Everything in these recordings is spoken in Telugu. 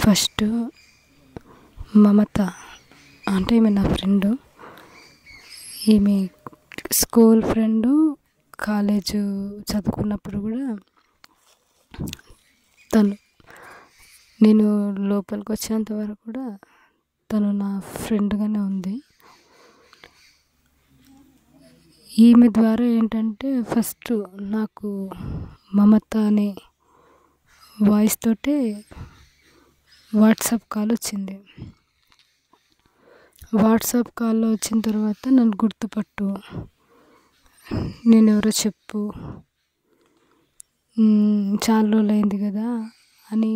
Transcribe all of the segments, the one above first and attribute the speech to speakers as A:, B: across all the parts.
A: ఫస్ట్ మమత అంటే ఈమె నా ఫ్రెండు. ఈమె స్కూల్ ఫ్రెండు. కాలేజు చదువుకున్నప్పుడు కూడా తను నేను లోపలికి వచ్చేంత వరకు కూడా తను నా ఫ్రెండ్గానే ఉంది. ఈమె ద్వారా ఏంటంటే ఫస్ట్ నాకు మమత అనే వాయిస్ తోటే వాట్సాప్ కాల్ వచ్చింది. వాట్సాప్ కాల్లో వచ్చిన తర్వాత నన్ను గుర్తుపట్టు, నేనెవరో చెప్పు, చాలా రోజులైంది కదా అని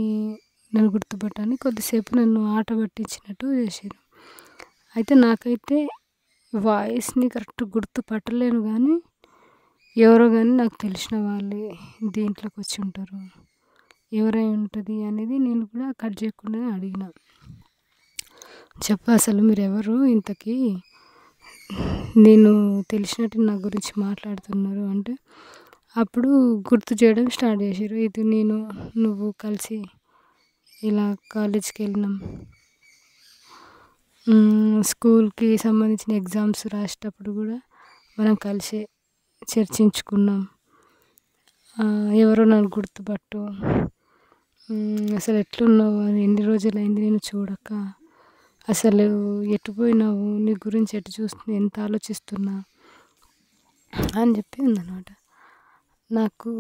A: నన్ను గుర్తుపట్టని కొద్దిసేపు నన్ను ఆట పట్టించినట్టు చేసారు. అయితే నాకైతే వాయిస్ని కరెక్ట్ గుర్తుపట్టలేను కానీ ఎవరో కానీ నాకు తెలిసిన వాళ్ళే దీంట్లోకి వచ్చి ఉంటారు, ఎవరై ఉంటుంది అనేది నేను కూడా కట్ చేయకుండా అడిగిన. చెప్పు అసలు మీరు ఎవరు, ఇంతకీ నేను తెలిసినట్టు నా గురించి మాట్లాడుతున్నారు అంటే అప్పుడు గుర్తు చేయడం స్టార్ట్ చేశారు. ఇది నేను నువ్వు కలిసి ఇలా కాలేజ్కి వెళ్ళినాం, స్కూల్కి సంబంధించిన ఎగ్జామ్స్ రాసేటప్పుడు కూడా మనం కలిసి చర్చించుకున్నాం, ఎవరో నన్ను గుర్తుపట్టు, అసలు ఎట్లున్నావు, ఎన్ని రోజులైంది నేను చూడక, అసలు ఎటు పోయినావు, నీ గురించి ఎటు చూస్తున్నా, ఎంత ఆలోచిస్తున్నా అని చెప్పి ఉందన్నమాట. నాకు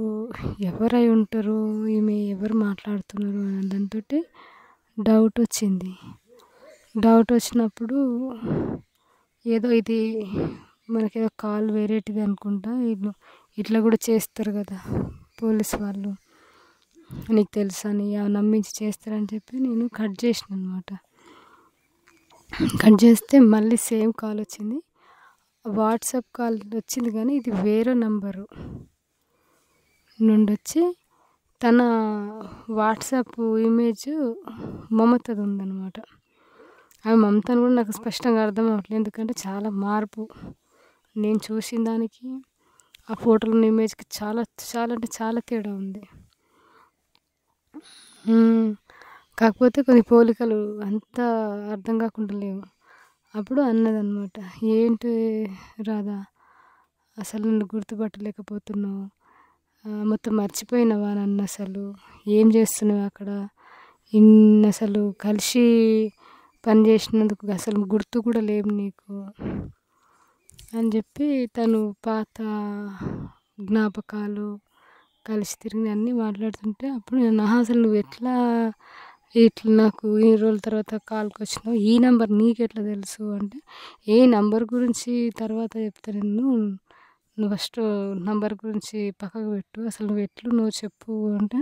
A: ఎవరై ఉంటారు, ఈమె ఎవరు మాట్లాడుతున్నారు అనే దాంతో డౌట్ వచ్చింది. డౌట్ వచ్చినప్పుడు ఏదో ఇది మనకేదో కాల్ వేరేటిది అనుకుంటా, వీళ్ళు ఇట్లా కూడా చేస్తారు కదా పోలీస్ వాళ్ళు, నీకు తెలుసా అని నమ్మించి చేస్తారని చెప్పి నేను కట్ చేసిన అనమాట. కట్ చేస్తే మళ్ళీ సేమ్ కాల్ వచ్చింది. వాట్సాప్ కాల్ వచ్చింది కానీ ఇది వేరే నంబరు నుండి వచ్చి తన వాట్సాప్ ఇమేజ్ మమతది ఉందన్నమాట. అవి మమతను కూడా నాకు స్పష్టంగా అర్థం అవ్వట్లేదు, ఎందుకంటే చాలా మార్పు నేను చూసిన దానికి ఆ ఫోటోలో ఉన్న ఇమేజ్కి చాలా చాలా అంటే చాలా తేడా ఉంది. కాకపోతే కొన్ని పోలికలు అంత అర్థం కాకుండా లేవు. అప్పుడు అన్నదన్నమాట, ఏంటి రాధా అసలు నన్ను గుర్తుపట్టలేకపోతున్నావు, మొత్తం మర్చిపోయినావా నన్ను, అసలు ఏం చేస్తున్నావు అక్కడ, అసలు కలిసి పని చేసినందుకు అసలు గుర్తు కూడా లేవు నీకు అని చెప్పి తను పాత జ్ఞాపకాలు కలిసి తిరిగి అన్నీ మాట్లాడుతుంటే అప్పుడు నేను అసలు నువ్వు ఎట్లా ఇట్లా నాకు ఈ రోజుల తర్వాత కాల్కి వచ్చినావు, ఈ నెంబర్ నీకు ఎట్లా తెలుసు అంటే, ఏ నెంబర్ గురించి తర్వాత చెప్తాను, నువ్వు ఫస్ట్ నంబర్ గురించి పక్కకు పెట్టు, అసలు నువ్వు చెప్పు అంటే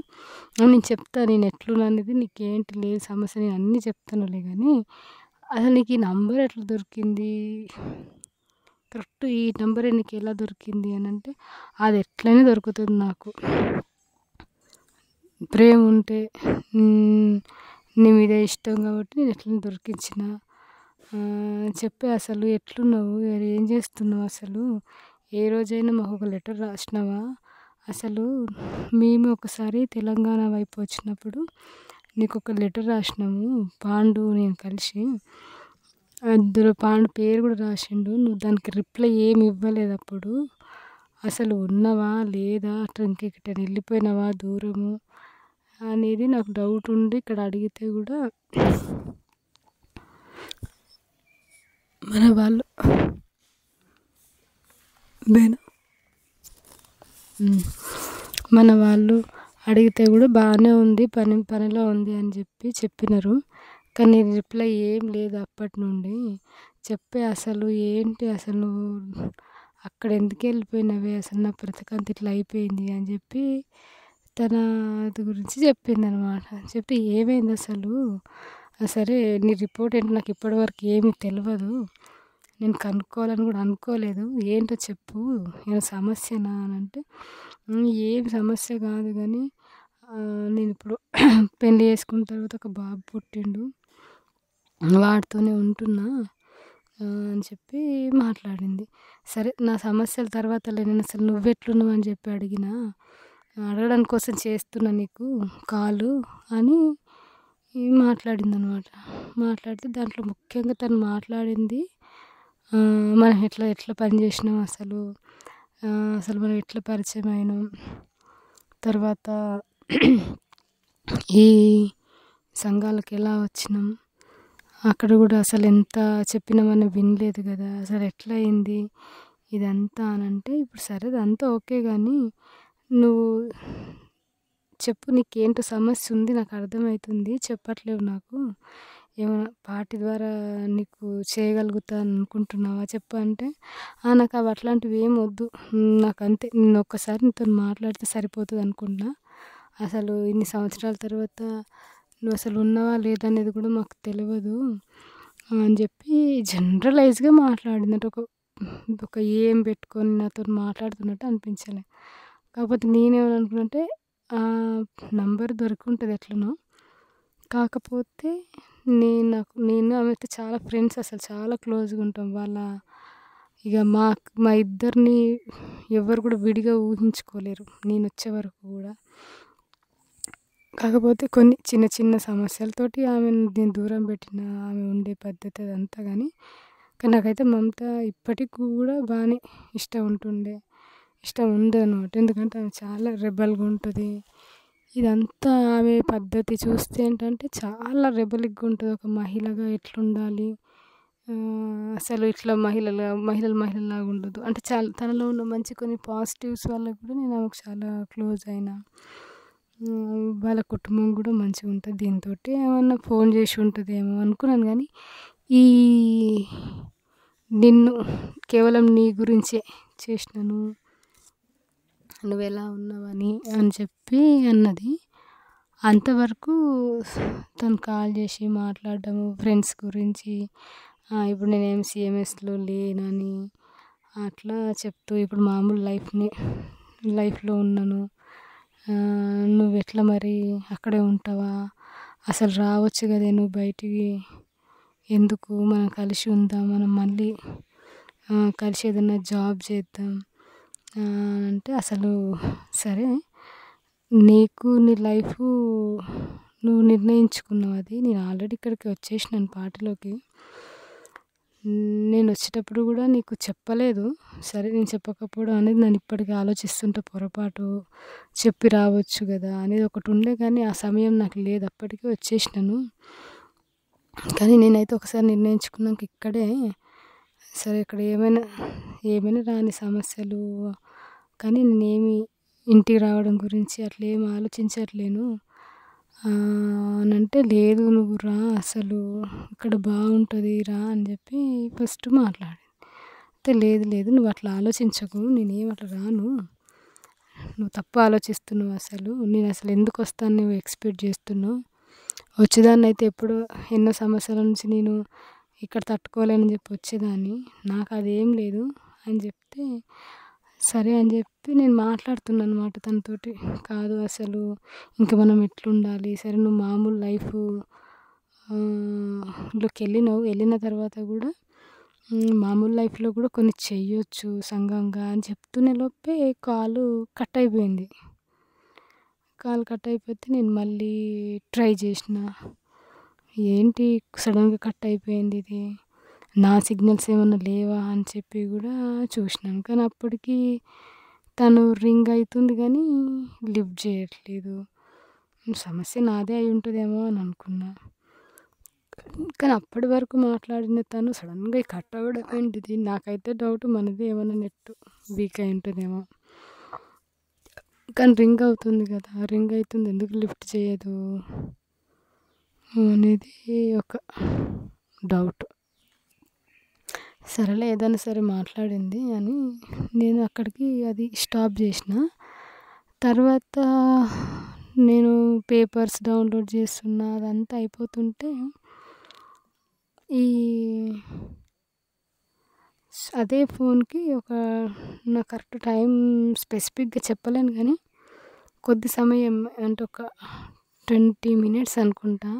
A: నేను చెప్తాను, నేను ఎట్లున్నా అనేది నీకేంటి లేదు సమస్య, నేను అన్నీ చెప్తానులే కానీ అసలు నీకు ఈ నంబర్ ఎట్లా దొరికింది, కరెక్ట్ ఈ నెంబరే నీకు ఎలా దొరికింది అని అంటే, అది ఎట్లయినా దొరుకుతుంది నాకు, ప్రేమ ఉంటే నీ మీద ఇష్టం కాబట్టి నేను ఎట్లయినా దొరికించిన, చెప్పే అసలు ఎట్లున్నావు, ఏం చేస్తున్నావు, అసలు ఏ రోజైనా మాకు ఒక లెటర్ రాసినావా, అసలు మేము ఒకసారి తెలంగాణ వైపు వచ్చినప్పుడు నీకు ఒక లెటర్ రాసినాము, పాండు నేను కలిసి, అందులో పాండు పేరు కూడా రాసిండు, నువ్వు దానికి రిప్లై ఏమి ఇవ్వలేదు అప్పుడు, అసలు ఉన్నావా లేదా, అట్లా ఇంకెక్కడికి వెళ్ళిపోయినావా దూరము అనేది నాకు డౌట్ ఉండి ఇక్కడ అడిగితే కూడా మన వాళ్ళు అడిగితే కూడా బాగానే ఉంది, పనిలో ఉంది అని చెప్పినారు, కానీ రిప్లై ఏం లేదు అప్పటి నుండి, చెప్పే అసలు ఏంటి, అసలు నువ్వు అక్కడ ఎందుకు వెళ్ళిపోయినావే, అసలు నా బ్రతకంత ఇట్లా అయిపోయింది అని చెప్పి తన అది గురించి చెప్పింది అనమాట. చెప్తే ఏమైంది అసలు, సరే నీ రిపోర్ట్ ఏంటో నాకు ఇప్పటివరకు ఏమీ తెలియదు, నేను కనుక్కోవాలని కూడా అనుకోలేదు, ఏంటో చెప్పు, ఏమైనా సమస్యనా అని అంటే, ఏం సమస్య కాదు కానీ నేను ఇప్పుడు పెళ్ళి చేసుకున్న తర్వాత ఒక బాబు పుట్టిండు, వాడితోనే ఉంటున్నా అని చెప్పి మాట్లాడింది. సరే నా సమస్యల తర్వాత నేను అసలు నువ్వెట్లున్నావు అని చెప్పి అడగడం కోసం చేస్తున్నా నీకు కాలు అని మాట్లాడిందనమాట. మాట్లాడితే దాంట్లో ముఖ్యంగా తను మాట్లాడింది మనం ఎట్లా ఎట్లా పని చేసినాం అసలు, అసలు మనం ఎట్లా పరిచయం అయినాం, తర్వాత ఈ సంఘాలకు ఎలా వచ్చినాం, అక్కడ కూడా అసలు ఎంత చెప్పినా మనం వినలేదు కదా, అసలు ఎట్లా అయింది ఇదంతా అని అంటే, ఇప్పుడు సరే అదంతా ఓకే కానీ నువ్వు చెప్పు, నీకేంటో సమస్య ఉంది, నాకు అర్థమవుతుంది, చెప్పట్లేవు నాకు, ఏమైనా పార్టీ ద్వారా నీకు చేయగలుగుతాను అనుకుంటున్నావా చెప్పు అంటే, నాకు అవి అట్లాంటివి ఏం వద్దు, నాకు అంతే, నేను ఒక్కసారి నీతో మాట్లాడితే సరిపోతుంది అనుకుంటున్నా, అసలు ఇన్ని సంవత్సరాల తర్వాత నువ్వు అసలు ఉన్నావా లేదా అనేది కూడా మాకు తెలియదు అని చెప్పి జనరలైజ్గా మాట్లాడిందంటే, ఒక ఒక ఏం పెట్టుకొని నాతో మాట్లాడుతున్నట్టు అనిపించలే. కాకపోతే నేనేమనుకున్నానంటే నంబర్ దొరికి ఉంటుంది ఎట్లనో, కాకపోతే నేను ఆమెతో చాలా ఫ్రెండ్స్, అసలు చాలా క్లోజ్గా ఉంటాం. ఇక మా ఇద్దరిని ఎవరు కూడా విడిగా ఊహించుకోలేరు నేను వచ్చే వరకు కూడా. కాకపోతే కొన్ని చిన్న చిన్న సమస్యలతోటి ఆమెను నేను దూరం పెట్టిన, ఆమె ఉండే పద్ధతి అదంతా కానీ నాకైతే మమత ఇప్పటికి కూడా బాగానే ఇష్టం ఉండదనమాట. ఎందుకంటే ఆమె చాలా రెబల్గా ఉంటుంది. ఇదంతా ఆమె పద్ధతి చూస్తే ఏంటంటే చాలా రెబలిక్గా ఉంటుంది. ఒక మహిళగా ఎట్లుండాలి, అసలు ఇట్లా మహిళలాగా ఉండదు అంటే, చాలా తనలో ఉన్న మంచి కొన్ని పాజిటివ్స్ వల్ల కూడా నేను ఆమెకు చాలా క్లోజ్ అయినా. వాళ్ళ కుటుంబం కూడా మంచిగా ఉంటుంది. దీంతో ఏమన్నా ఫోన్ చేసి ఉంటుందేమో అనుకున్నాను కానీ ఈ నిన్ను కేవలం నీ గురించే చేసినాను, నువ్వెలా ఉన్నావని అని చెప్పి అన్నది. అంతవరకు తను కాల్ చేసి మాట్లాడడము ఫ్రెండ్స్ గురించి, ఇప్పుడు నేను ఎంసీఎంఎస్లో లేనని అట్లా చెప్తూ, ఇప్పుడు మామూలు లైఫ్లో ఉన్నాను, నువ్వెట్లా మరి అక్కడే ఉంటావా, అసలు రావచ్చు కదే నువ్వు బయటికి, ఎందుకు మనం కలిసి ఉందాం, మనం మళ్ళీ కలిసి ఏదైనా జాబ్ చేద్దాం అంటే, అసలు సరే నీకు నీ లైఫ్ నువ్వు నిర్ణయించుకున్నావు, అది నేను ఆల్రెడీ ఇక్కడికి వచ్చేసినాను పార్టీలోకి, నేను వచ్చేటప్పుడు కూడా నీకు చెప్పలేదు. సరే నేను చెప్పకపోవడం అనేది నన్ను ఇప్పటికీ ఆలోచిస్తుంటే పొరపాటు, చెప్పి రావచ్చు కదా అనేది ఒకటి ఉండే కానీ ఆ సమయం నాకు లేదు, అప్పటికే వచ్చేసినాను. కానీ నేనైతే ఒకసారి నిర్ణయించుకున్నాక ఇక్కడే సరే, ఇక్కడ ఏమైనా రాని సమస్యలు, కానీ నేనేమి ఇంటికి రావడం గురించి అట్లా ఏమి ఆలోచించట్లేను అని అంటే, లేదు నువ్వు రా, అసలు ఇక్కడ బాగుంటుంది రా అని చెప్పి ఫస్ట్ మాట్లాడింది. అయితే లేదు నువ్వు అట్లా ఆలోచించకు, నేనేం అట్లా రాను, నువ్వు తప్పు ఆలోచిస్తున్నావు, నేను అసలు ఎందుకు వస్తాను నువ్వు ఎక్స్పెక్ట్ చేస్తున్నావు, వచ్చేదాన్ని అయితే ఎప్పుడు ఎన్నో సమస్యల నుంచి నేను ఇక్కడ తట్టుకోలేనని చెప్పి వచ్చేదాన్ని, నాకు అదేం లేదు అని చెప్తే, సరే అని చెప్పి నేను మాట్లాడుతున్నాను అనమాట తనతోటి. కాదు అసలు ఇంకా మనం ఎట్లుండాలి, సరే నువ్వు మామూలు లోకి వెళ్ళిన తర్వాత కూడా మామూలు లైఫ్లో కూడా కొన్ని చెయ్యొచ్చు సంఘంగా అని చెప్తూనే లోపే కాల్ కట్ అయిపోయింది. నేను మళ్ళీ ట్రై చేసిన, ఏంటి సడన్గా కట్ అయిపోయింది, ఇది నా సిగ్నల్స్ ఏమన్నా లేవా అని చెప్పి కూడా చూసినాను. కానీ అప్పటికి తను రింగ్ అవుతుంది కానీ లిఫ్ట్ చేయట్లేదు. సమస్య నాదే అయి ఉంటుందేమో అని అనుకున్నా. కానీ అప్పటి వరకు మాట్లాడిన తను సడన్గా కట్ అవ్వడం ఏంటిది, నాకైతే డౌట్ మనది ఏమైనా నెట్ వీక్ అయి ఉంటుందేమో. కానీ రింగ్ అవుతుంది కదా, రింగ్ అవుతుంది ఎందుకు లిఫ్ట్ చేయదు అనేది ఒక డౌట్. సరేలే ఏదైనా సరే మాట్లాడింది అని నేను అక్కడికి అది స్టాప్ చేసిన. తర్వాత నేను పేపర్స్ డౌన్లోడ్ చేస్తున్నా, అదంతా అయిపోతుంటే అదే ఫోన్కి నాకు కరెక్ట్ టైం స్పెసిఫిక్గా చెప్పలేను కానీ కొద్ది సమయం అంటే ఒక 20 minutes అనుకుంటా,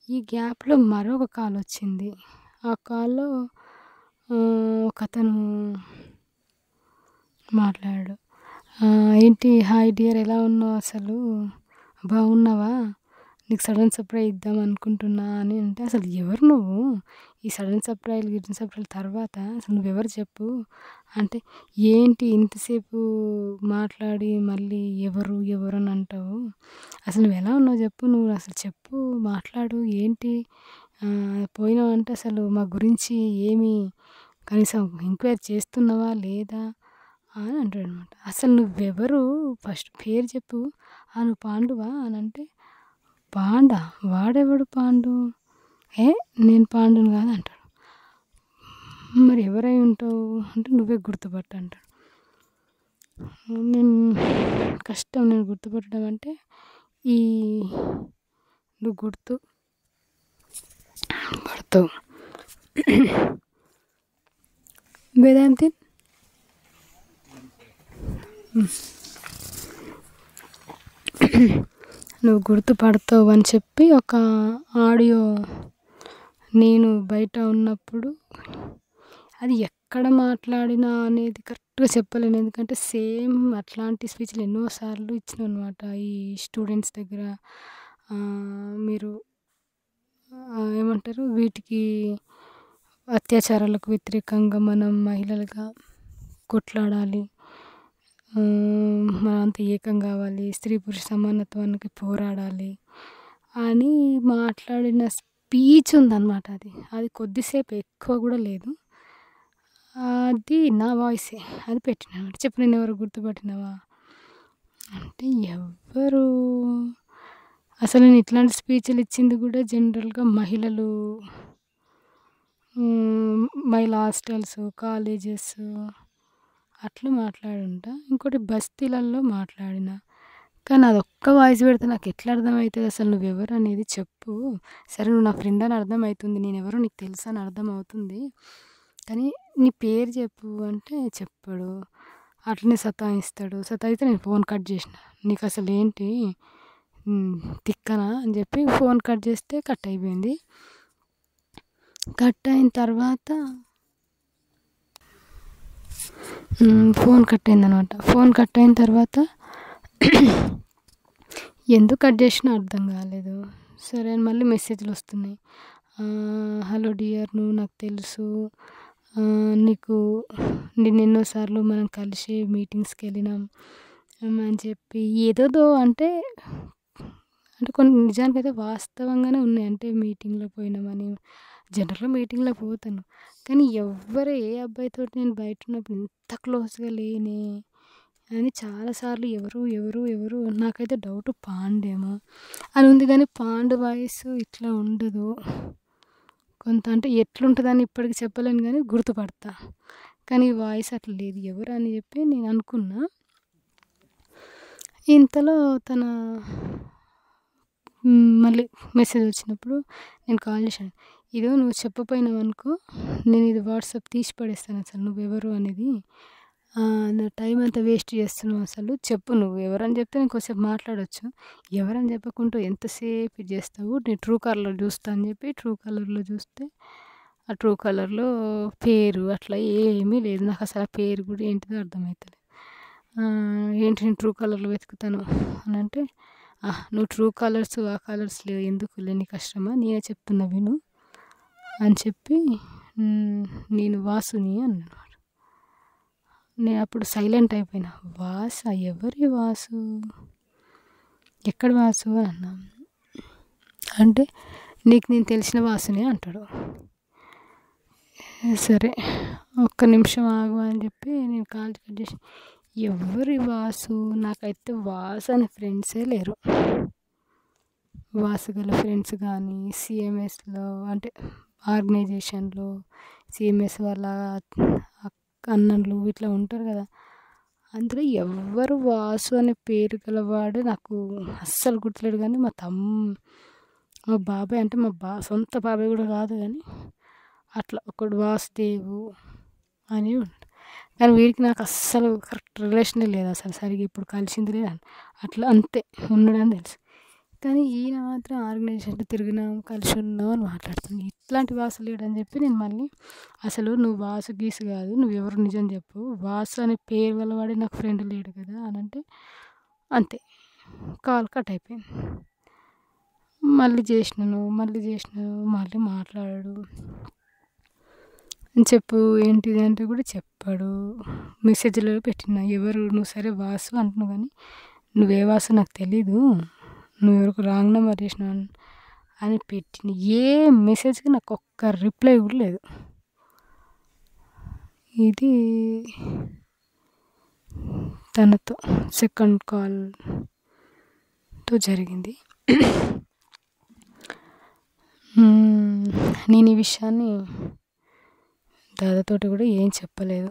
A: ఈ గ్యాప్లో మరొక కాల్ వచ్చింది. ఆ కాల్లో ఒకతను మాట్లాడాడు. ఏంటి హాయ్ డియర్, ఎలా ఉన్నావు, అసలు బాగున్నావా, నీకు సడన్ సర్ప్రైజ్ ఇద్దాం అనుకుంటున్నా అని అంటే, అసలు ఎవరు నువ్వు? ఈ సడన్ సర్ప్రైజ్‌లు, గిడన్ సర్ప్రైజ్‌ల తర్వాత అసలు నువ్వెవరు చెప్పు? అంటే, ఏంటి ఇంతసేపు మాట్లాడి మళ్ళీ ఎవరు, ఎవరు అని అంటావు? అసలు నువ్వెలా ఉన్నావు చెప్పు? నువ్వు అసలు చెప్పు, మాట్లాడు ఏంటి? పోయినావంటే అసలు మా గురించి ఏమి కనీసం ఎంక్వైరీ చేస్తున్నావా లేదా? అని అంటాడనమాట. అసలు నువ్వెవరు? ఫస్ట్ పేరు చెప్పు. నువ్వు పాండువా అనంటే, పాండా? వాడెవడు పాండు? ఏ నేను పాండుని కాదు అంటాడు. మరి ఎవరై ఉంటావు అంటే, నువ్వే గుర్తుపట్టు అంటాడు. నేను కష్టం నేను గుర్తుపట్టడం అంటే, ఈ నువ్వు గుర్తు పడతావు. వేదాంతి నువ్వు గుర్తుపడతావు అని చెప్పి ఒక ఆడియో నేను బయట ఉన్నప్పుడు అది ఎక్కడ మాట్లాడినా అనేది కరెక్ట్‌గా చెప్పలేను. ఎందుకంటే సేమ్ అట్లాంటి స్పీచ్‌లు ఎన్నో సార్లు ఇచ్చినాననమాట. ఈ స్టూడెంట్స్ దగ్గర మీరు ఏమంటారు వీటికి అత్యాచారాలకు వ్యతిరేకంగా మనం మహిళలుగా కొట్లాడాలి. మనమంతా ఏకం కావాలి. స్త్రీ పురుష సమానత్వానికి పోరాడాలి అని మాట్లాడిన స్పీచ్ ఉందన్నమాట అది. అది కొద్దిసేపు ఎక్కువ కూడా లేదు. అది నా వాయిసే. అది పెట్టినానమాట. చెప్పు నేనెవరో గుర్తుపట్టినావా? అంటే ఎవ్వరు? అసలు నేను ఇట్లాంటి స్పీచ్‌లు ఇచ్చింది కూడా జనరల్‌గా మహిళలు మహిళా హాస్టల్స్, కాలేజెస్ అట్లా మాట్లాడుంటా. ఇంకోటి బస్తీలల్లో మాట్లాడిన. కానీ అదొక్క వాయిస్ పెడితే నాకు ఎట్లా అర్థమవుతుంది? అసలు నువ్వెవరు అనేది చెప్పు. సరే నువ్వు నా ఫ్రెండ్ అని అర్థమవుతుంది. నేనెవరో నీకు తెలుసు అని అర్థమవుతుంది. కానీ నీ పేరు చెప్పు అంటే చెప్పడు. అట్లనే సతాయిస్తాడు. సతాయిస్తే నేను ఫోన్ కట్ చేసిన. నీకు అసలు ఏంటి తిక్కనా అని చెప్పి ఫోన్ కట్ చేస్తే కట్ అయిపోయింది. కట్ అయిన తర్వాత ఫోన్ కట్ అయిందనమాట. ఫోన్ కట్ అయిన తర్వాత ఎందుకు కట్ చేసినా అర్థం కాలేదు. సరే అని మళ్ళీ మెసేజ్‌లు వస్తున్నాయి. హలో డియర్, నువ్వు నాకు తెలుసు. నీకు నిన్న ఎన్నోసార్లు మనం కలిసి మీటింగ్స్‌కి వెళ్ళినాం అని చెప్పి ఏదేదో అంటే కొన్ని నిజానికైతే వాస్తవంగానే ఉన్నాయి. అంటే మీటింగ్‌లో పోయినామని జనరల్‌గా మీటింగ్‌లో పోతాను. కానీ ఏ అబ్బాయితోటి నేను బయట ఉన్నప్పుడు ఇంత క్లోజ్‌గా లేనే అని చాలాసార్లు ఎవరు నాకైతే డౌట్ పాండేమో అని ఉంది. కానీ పాండు వాయిస్ ఇట్లా ఉండదు. కొంత అంటే ఎట్లుంటుందని ఇప్పటికి చెప్పలేను కానీ గుర్తుపడతా. కానీ ఈ వాయిస్ అట్లా లేదు. ఎవరు అని చెప్పి నేను అనుకున్నా. ఇంతలో తన మళ్ళీ మెసేజ్ వచ్చినప్పుడు నేను కాల్ చేశాను. ఇదో నువ్వు చెప్పపోయినావనుకో నేను ఇది వాట్సాప్ తీసి పడేస్తాను. అసలు నువ్వెవరు అనేది. నా టైం అంతా వేస్ట్ చేస్తున్నావు. అసలు చెప్పు నువ్వు ఎవరని చెప్తే నేను కొద్దిసేపు మాట్లాడొచ్చు. ఎవరని చెప్పకుండా ఎంతసేపు ఇది చేస్తావు? నేను ట్రూ కాలర్‌లో చూస్తా అని చెప్పి ట్రూ కాలర్‌లో చూస్తే ఆ ట్రూ కాలర్‌లో పేరు అట్లా ఏమీ లేదు. నాకు అసలు ఆ పేరు కూడా ఏంటిదో అర్థమైతలేదు. ఏంటి నేను ట్రూ కాలర్‌లో వెతుకుతాను అని అంటే, నువ్వు ట్రూ కాలర్స్ ఆ కాలర్స్‌లో ఎందుకులే నీకు కష్టమా? నేనే చెప్తున్నా విను అని చెప్పి నేను వాసుని అన్నానమాట. నేను అప్పుడు సైలెంట్ అయిపోయినా. వాసా? ఎవరి వాసు? ఎక్కడ వాసు అని అన్నా. అంటే నీకు నేను తెలిసిన వాసునే అంటాడు. సరే ఒక్క నిమిషం ఆగు అని చెప్పి నేను కాల్ కట్ చేసి, ఎవరి వాసు? నాకైతే వాసు అనే ఫ్రెండ్సే లేరు. వాసు గల ఫ్రెండ్స్ కానీ సిఎంఎస్లో అంటే ఆర్గనైజేషన్లో సిఎంఎస్ వాళ్ళ అన్నలు ఇట్లా ఉంటారు కదా, అందులో ఎవ్వరు వాసు అనే పేరు గలవాడు నాకు అస్సలు గుర్తులేడు. కానీ మా బాబాయ్ అంటే సొంత బాబాయ్ కూడా కాదు కానీ అట్లా ఒకడు వాసుదేవు అని ఉన్నాడు. కానీ వీడికి నాకు అస్సలు కరెక్ట్ రిలేషనే లేదు. అసలు సరిగ్గా ఇప్పుడు కలిసింది లేదు. అట్లా అంతే ఉన్నాడని తెలుసు. కానీ ఈయన మాత్రం ఆర్గనైజేషన్లో తిరిగినాం, కలిసి ఉన్నాం అని మాట్లాడుతుంది. ఇట్లాంటి వాసు లేడని చెప్పి నేను మళ్ళీ అసలు నువ్వు వాసు గీసు కాదు, నువ్వెవరు నిజం చెప్పు. వాసు అనే పేరు గలవాడే నాకు ఫ్రెండ్ లేడు కదా అని అంటే అంతే కాల్ కట్ అయిపోయింది. మళ్ళీ చేసినాను, మళ్ళీ మాట్లాడాడు. చెప్పు ఏంటిది అంటే కూడా చెప్పాడు. మెసేజ్‌లో పెట్టిన ఎవరు నువ్వు సరే వాసు అంటున్నావు కానీ నువ్వే వాసు నాకు తెలీదు. నువ్వెవరికో రాంగ్ నంబర్ చేసినావు అని పెట్టిన. ఏ మెసేజ్‌కి నాకు ఒక్క రిప్లై కూడా లేదు. ఇది తనతో సెకండ్ కాల్‌తో జరిగింది. నేను ఈ విషయాన్ని దాదాతోటి కూడా ఏం చెప్పలేదు.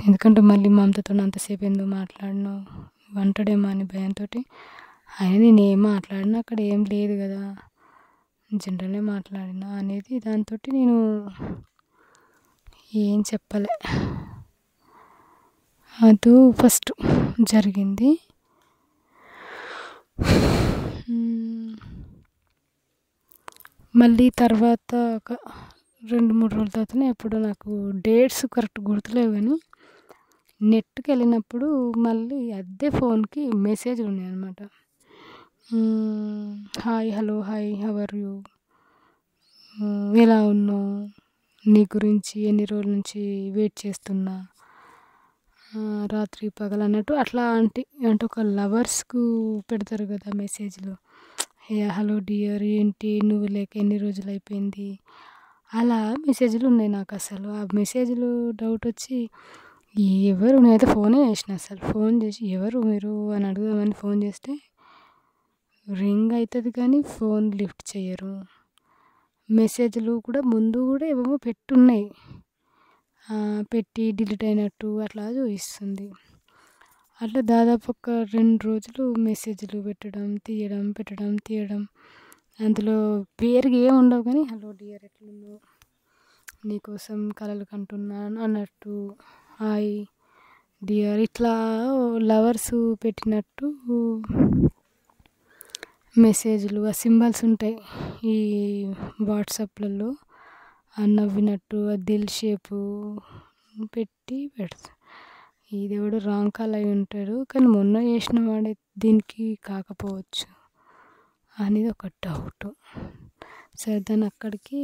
A: ఎందుకంటే మళ్ళీ మా అమ్మతో అంతసేపు ఎందుకు మాట్లాడినావు అంటాడేమో అని భయంతోటి. అయినా నేనేం మాట్లాడినా అక్కడ ఏం లేదు కదా, జనరల్‌గా మాట్లాడినా అనేది దాంతోటి నేను ఏం చెప్పలే. అది ఫస్ట్ జరిగింది. మళ్ళీ తర్వాత ఒక 2-3 రోజుల తర్వాతనే ఎప్పుడో నాకు డేట్స్ కరెక్ట్ గుర్తులేవు కానీ నెట్‌కి వెళ్ళినప్పుడు మళ్ళీ అదే ఫోన్‌కి మెసేజ్‌లు ఉన్నాయన్నమాట. Hi, hello, hi, how are you, ఎలా ఉన్నావు, నీ గురించి ఎన్ని రోజుల నుంచి వెయిట్ చేస్తున్నా, రాత్రి పగలు అన్నట్టు అట్లా అంటే ఒక లవర్స్‌కు పెడతారు కదా మెసేజ్‌లు. హలో డియర్, ఏంటి నువ్వు లేక ఎన్ని రోజులు అయిపోయింది, అలా మెసేజ్‌లు ఉన్నాయి నాకు. అసలు ఆ మెసేజ్‌లు డౌట్ వచ్చి ఎవరు, నేనైతే ఫోనే చేసిన. అసలు ఫోన్ చేసి ఎవరు మీరు అని అడుగుదామని ఫోన్ చేస్తే రింగ్ అవుతుంది కానీ ఫోన్ లిఫ్ట్ చేయరు. మెసేజ్‌లు కూడా ముందు కూడా ఏవేమో పెట్టున్నాయి, పెట్టి డిలీట్ అయినట్టు అట్లా చూపిస్తుంది. అట్లా దాదాపు ఒక 2 రోజులు మెసేజ్‌లు పెట్టడం, తీయడం. అందులో పేరుగా ఏమి ఉండవు కానీ హలో డియర్ ఎట్లున్నావు, నీకోసం కలలు కంటున్నాను అన్నట్టు, హాయ్ డియర్ ఇట్లా లవర్స్ పెట్టినట్టు మెసేజ్‌లు, ఆ సింబల్స్ ఉంటాయి ఈ వాట్సాప్‌లలో, నవ్వినట్టు ఆ దిల్ షేపు పెట్టి పెడతారు. ఇదెవడో రాంగ్ కాల్ అయి ఉంటాడు కానీ మొన్న చేసిన వాడే దీనికి కాకపోవచ్చు అనేది ఒక డౌట్. సరే దాన్ని అక్కడికి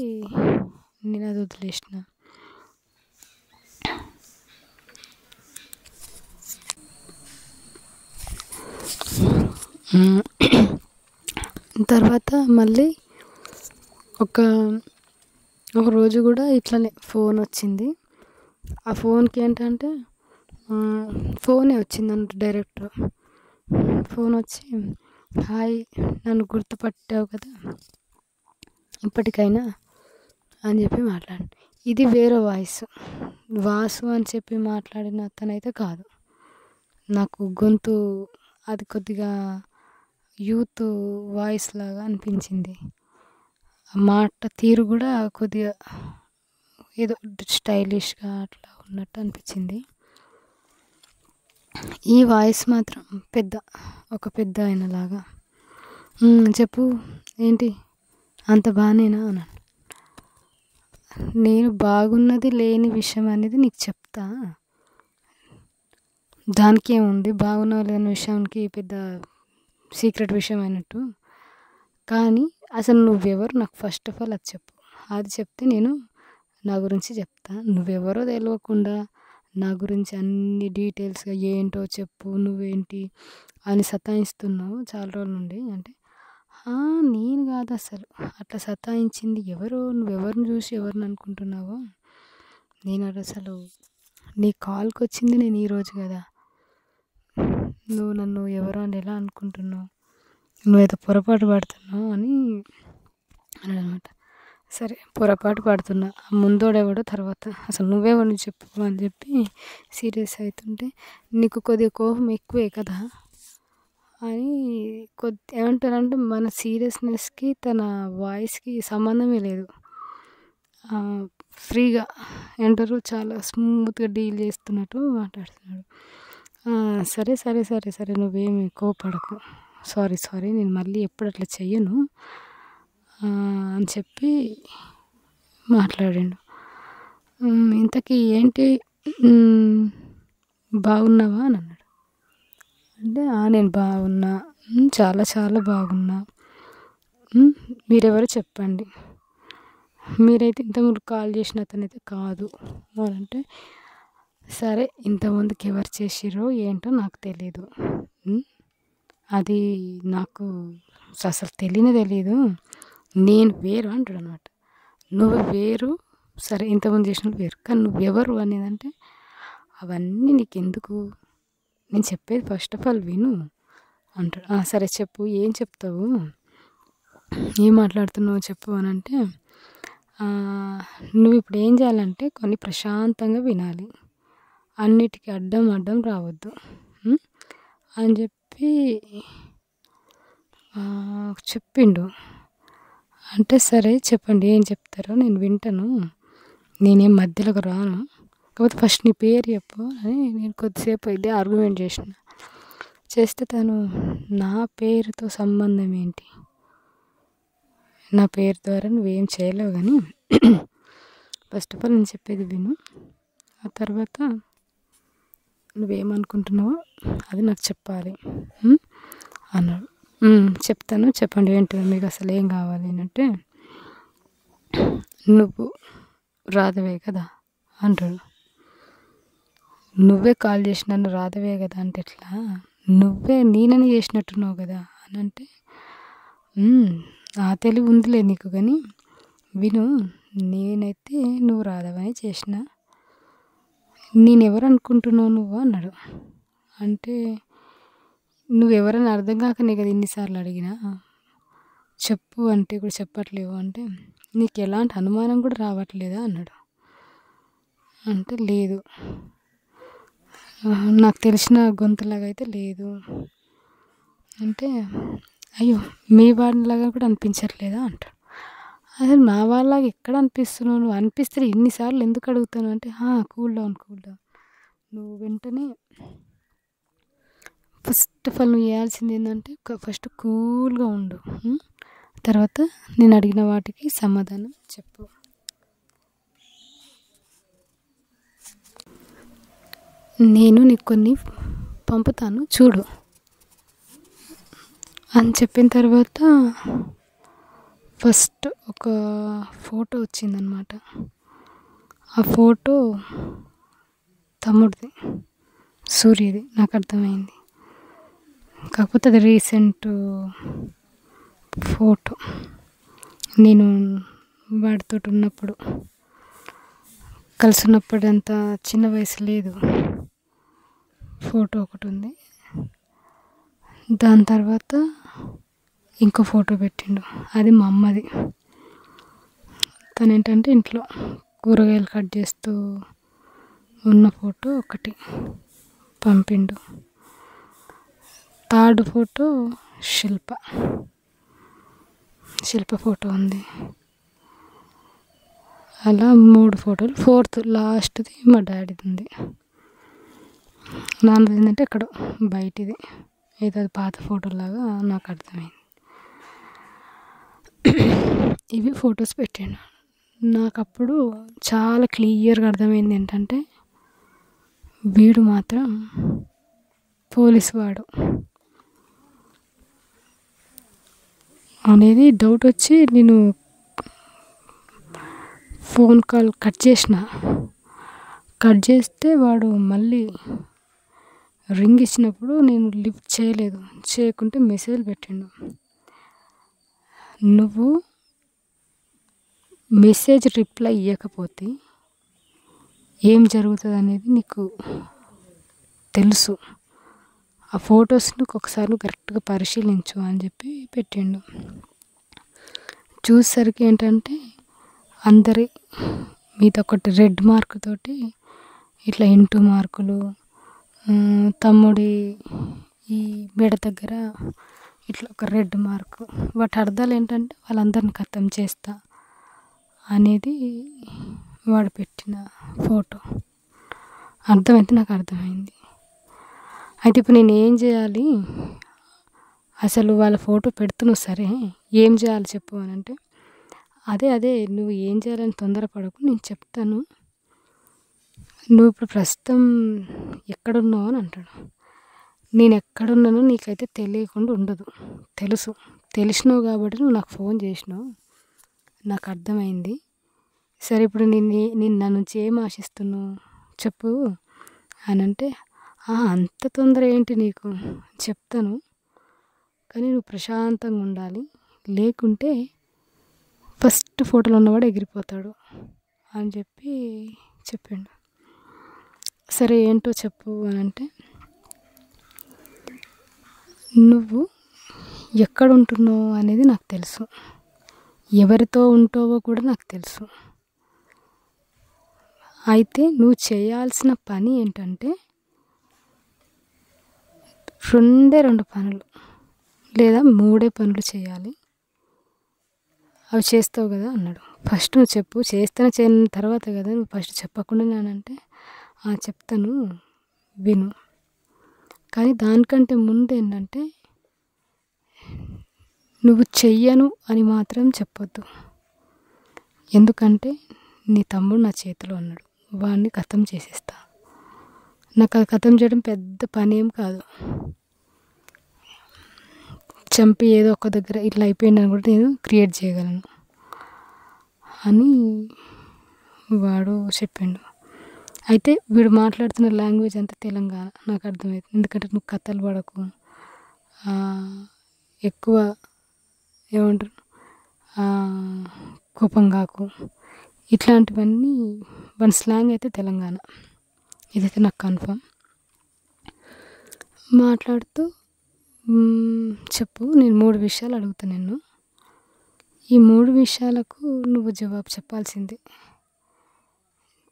A: నేను అది వదిలేసిన. తర్వాత మళ్ళీ ఒక రోజు కూడా ఇట్లనే ఫోన్ వచ్చింది. ఆ ఫోన్కి ఏంటంటే ఫోనే వచ్చిందంట డైరెక్ట్. ఫోన్ వచ్చి హాయ్, నన్ను గుర్తుపట్టావు కదా ఇప్పటికైనా అని చెప్పి మాట్లాడి. ఇది వేరే వాయిస్, వాసు అని చెప్పి మాట్లాడిన అతనైతే కాదు. నాకు గొంతు అది కొద్దిగా యూత్ వాయిస్ లాగా అనిపించింది. మాట తీరు కూడా కొద్దిగా ఏదో స్టైలిష్గా అట్లా ఉన్నట్టు అనిపించింది. ఈ వాయిస్ మాత్రం ఒక పెద్ద ఆయనలాగా. చెప్పు ఏంటి అంత బాగానేనా అన్నాను. నేను బాగున్నది లేని విషయం అనేది నీకు చెప్తా, దానికి ఏముంది, బాగున్నా లేని విషయానికి పెద్ద సీక్రెట్ విషయం అయినట్టు. కానీ అసలు నువ్వెవరు నాకు ఫస్ట్ ఆఫ్ ఆల్ అది చెప్పు. అది చెప్తే నేను నా గురించి చెప్తా. నువ్వెవరో తెలియకుండా నా గురించి అన్ని డీటెయిల్స్గా ఏంటో చెప్పు, నువ్వేంటి అని సతాయిస్తున్నావు చాలా రోజుల నుండి అంటే, నేను కాదు అసలు అట్లా సతాయించింది ఎవరో, నువ్వెవరిని చూసి ఎవరిని అనుకుంటున్నావో. నేను అసలు నీ కాల్కి వచ్చింది నేను ఈరోజు కదా, నువ్వు నన్ను ఎవరో అని ఎలా అనుకుంటున్నావు, నువ్వేదో పొరపాటు పడుతున్నావు అని అన్నమాట. సరే పొరపాటు పడుతున్నా, ముందోడెవడో తర్వాత అసలు నువ్వెవరిని చెప్పు అని చెప్పి సీరియస్ అవుతుంటే, నీకు కొద్దిగా కోపం ఎక్కువే కదా అని ఏమంటారంటే మన సీరియస్నెస్కి తన వాయిస్కి సంబంధమే లేదు. ఫ్రీగా ఏమంటారు చాలా స్మూత్గా డీల్ చేస్తున్నట్టు మాట్లాడుతున్నాడు. సరే నువ్వేమి కోపడకు, సారీ నేను మళ్ళీ ఎప్పుడు అట్లా చెయ్యను అని చెప్పి మాట్లాడాడు. ఇంతకీ ఏంటి బాగున్నావా అని అన్నాడు. అంటే నేను బాగున్నా, చాలా చాలా బాగున్నా. మీరెవరో చెప్పండి. మీరైతే ఇంతకుముందు కాల్ చేసిన అతనైతే కాదు అని అంటే, సరే ఇంతకుముందుకు ఎవరు చేసిర్రో ఏంటో నాకు తెలీదు. అది నాకు అసలు తెలియనే తెలీదు. నేను వేరు అంటాడనమాట. నువ్వు వేరు, సరే ఇంతకుముందు చేసినోళ్ళు వేరు. కానీ నువ్వెవరు అనేదంటే, అవన్నీ నీకెందుకు? నేను చెప్పేది ఫస్ట్ ఆఫ్ ఆల్ విను అంటాడు. సరే చెప్పు, ఏం చెప్తావు, ఏం మాట్లాడుతున్నావు చెప్పు అని అంటే, నువ్వు ఇప్పుడు ఏం చేయాలంటే కొన్ని ప్రశాంతంగా వినాలి, అన్నిటికీ అడ్డం రావద్దు అని చెప్పి చెప్పిండు. అంటే సరే చెప్పండి ఏం చెప్తారో నేను వింటాను, నేనేం మధ్యలోకి రాను, కాకపోతే ఫస్ట్ నీ పేరు చెప్పు అని నేను కొద్దిసేపు ఇదే ఆర్గ్యుమెంట్ చేస్తే తను నా పేరుతో సంబంధం ఏంటి, నా పేరు ద్వారా నువ్వేం చేయలేవు కానీ ఫస్ట్ ఆఫ్ ఆల్ నేను చెప్పేది విను, ఆ తర్వాత నువ్వేమనుకుంటున్నావో అది నాకు చెప్పాలి అన్నాడు. చెప్తాను, చెప్పండి ఏంటో మీకు అసలు ఏం కావాలి అంటే, నువ్వు రాధవే కదా అంటాడు. నువ్వే కాల్ చేసి నన్ను రాధవే కదా అంటే ఎట్లా, నువ్వే నేనని చేసినట్టున్నావు కదా అని అంటే, ఆ తెలివి ఉందిలే నీకు కానీ విను, నేనైతే నువ్వు రాధవని చేసిన, నేనెవరు అనుకుంటున్నావు నువ్వు అన్నాడు. అంటే నువ్వెవరని అర్థం కాకనే కదా ఇన్నిసార్లు అడిగినా, చెప్పు అంటే కూడా చెప్పట్లేవు అంటే, నీకు ఎలాంటి అనుమానం కూడా రావట్లేదా అన్నాడు. అంటే లేదు, నాకు తెలిసిన గొంతులాగా అయితే లేదు అంటే, అయ్యో మీ వాళ్ళలాగా కూడా అనిపించట్లేదా అంటాడు. అసలు నా వాళ్ళలాగా ఎక్కడ అనిపిస్తున్నావు, నువ్వు అనిపిస్తే ఇన్నిసార్లు ఎందుకు అడుగుతాను అంటే, కూల్ డౌన్ నువ్వు వెంటనే ఫస్ట్ ఆఫ్ ఆల్ నువ్వు చేయాల్సింది ఏంటంటే ఫస్ట్ కూల్గా ఉండు, తర్వాత నేను అడిగిన వాటికి సమాధానం చెప్పు, నేను నీకు కొన్ని పంపుతాను చూడు అని చెప్పిన తర్వాత ఫస్ట్ ఒక ఫోటో వచ్చిందనమాట. ఆ ఫోటో తమ్ముడిది, సూర్యది, నాకు అర్థమైంది. కాకపోతే అది రీసెంట్ ఫోటో, నేను వాడితో ఉన్నప్పుడు కలిసి ఉన్నప్పుడు అంత చిన్న వయసు లేదు, ఫోటో ఒకటి ఉంది. దాని తర్వాత ఇంకో ఫోటో పెట్టిండు, అది మా అమ్మది. తను ఏంటంటే ఇంట్లో కూరగాయలు కట్ చేస్తూ ఉన్న ఫోటో ఒకటి పంపిండు. థర్డ్ ఫోటో శిల్ప ఫోటో ఉంది. అలా 3 ఫోటోలు, ఫోర్త్ లాస్ట్ది మా డాడీది ఉంది. నాన్నది ఏంటంటే ఎక్కడో బయటిది, ఏదో అది పాత ఫోటోలాగా నాకు అర్థమైంది. ఇవి ఫొటోస్ పెట్టాను. నాకు అప్పుడు చాలా క్లియర్గా అర్థమైంది ఏంటంటే, వీడు మాత్రం పోలీసు వాడు అనేది డౌట్ వచ్చి నేను ఫోన్ కాల్ కట్ చేస్తే వాడు మళ్ళీ రింగ్ ఇచ్చినప్పుడు నేను లిఫ్ట్ చేయకుంటే మెసేజ్ పెట్టిండు, నువ్వు మెసేజ్ రిప్లై ఇవ్వకపోతే ఏం జరుగుతుంది అనేది నీకు తెలుసు, ఆ ఫొటోస్ని ఒకసారి కరెక్ట్గా పరిశీలించు అని చెప్పి పెట్టిండు. చూసేసరికి ఏంటంటే అందరి మీద ఒకటి రెడ్ మార్క్ తోటి ఇట్లా ఇంటూ మార్కులు, తమ్ముడి ఈ మెడ దగ్గర ఇట్లా ఒక రెడ్ మార్కు, వాటి అర్థాలు ఏంటంటే వాళ్ళందరిని ఖతం చేస్తా అనేది వాడు పెట్టిన ఫోటో. అర్థమైతే నాకు అర్థమైంది. అయితే ఇప్పుడు నేను ఏం చేయాలి, అసలు వాళ్ళ ఫోటో పెడుతున్నావు సరే ఏం చేయాలి చెప్పు అని అంటే, అదే నువ్వు ఏం చేయాలని తొందరపడకు, నేను చెప్తాను, నువ్వు ఇప్పుడు ప్రస్తుతం ఎక్కడున్నావు అని అంటాడు. నేనెక్కడున్నానో నీకైతే తెలియకుండా ఉండదు. తెలుసు. తెలిసినావు కాబట్టి నువ్వు నాకు ఫోన్ చేసినావు. నాకర్థమైంది. సరే ఇప్పుడు నేను నా నుంచి ఏం ఆశిస్తున్నావు చెప్పు అనంటే, అంత తొందర ఏంటి నీకు? చెప్తాను. కానీ నువ్వు ప్రశాంతంగా ఉండాలి. లేకుంటే ఫస్ట్ ఫోటోలో ఉన్నవాడు ఎగిరిపోతాడు అని చెప్పిండు. సరే ఏంటో చెప్పు అనంటే, నువ్వు ఎక్కడ ఉంటున్నావు అనేది నాకు తెలుసు. ఎవరితో ఉంటావో కూడా నాకు తెలుసు. అయితే నువ్వు చేయాల్సిన పని ఏంటంటే 2 పనులు లేదా 3 పనులు చేయాలి. అవి చేస్తావు కదా అన్నాడు. ఫస్ట్ నువ్వు చెప్పు. చేస్తాను చేయని తర్వాత కదా, నువ్వు ఫస్ట్ చెప్పకుండా నేనంటే చెప్తాను విను. కానీ దానికంటే ముందు ఏంటంటే, నువ్వు చెయ్యను అని మాత్రం చెప్పొద్దు. ఎందుకంటే నీ తమ్ముడు నా చేతిలో ఉన్నాడు. వాడిని ఖతం చేసేస్తా. నాకు అది ఖతం చేయడం పెద్ద పని ఏం కాదు. చంపి ఏదో ఒక దగ్గర ఇట్లా అయిపోయిందని కూడా నేను క్రియేట్ చేయగలను అని వాడు చెప్పిండు. అయితే వీడు మాట్లాడుతున్న లాంగ్వేజ్ అంతా తెలంగాణ. నాకు అర్థమవుతుంది. ఎందుకంటే నువ్వు కథలు పడకు, ఎక్కువ ఏమంటారు కోపం కాకు, ఇట్లాంటివన్నీ వన్ స్లాంగ్ అయితే తెలంగాణ. ఇదైతే నాకు కన్ఫర్మ్. మాట్లాడుతూ చెప్పు, నేను 3 విషయాలు అడుగుతాను నిన్ను. ఈ 3 విషయాలకు నువ్వు జవాబు చెప్పాల్సిందే.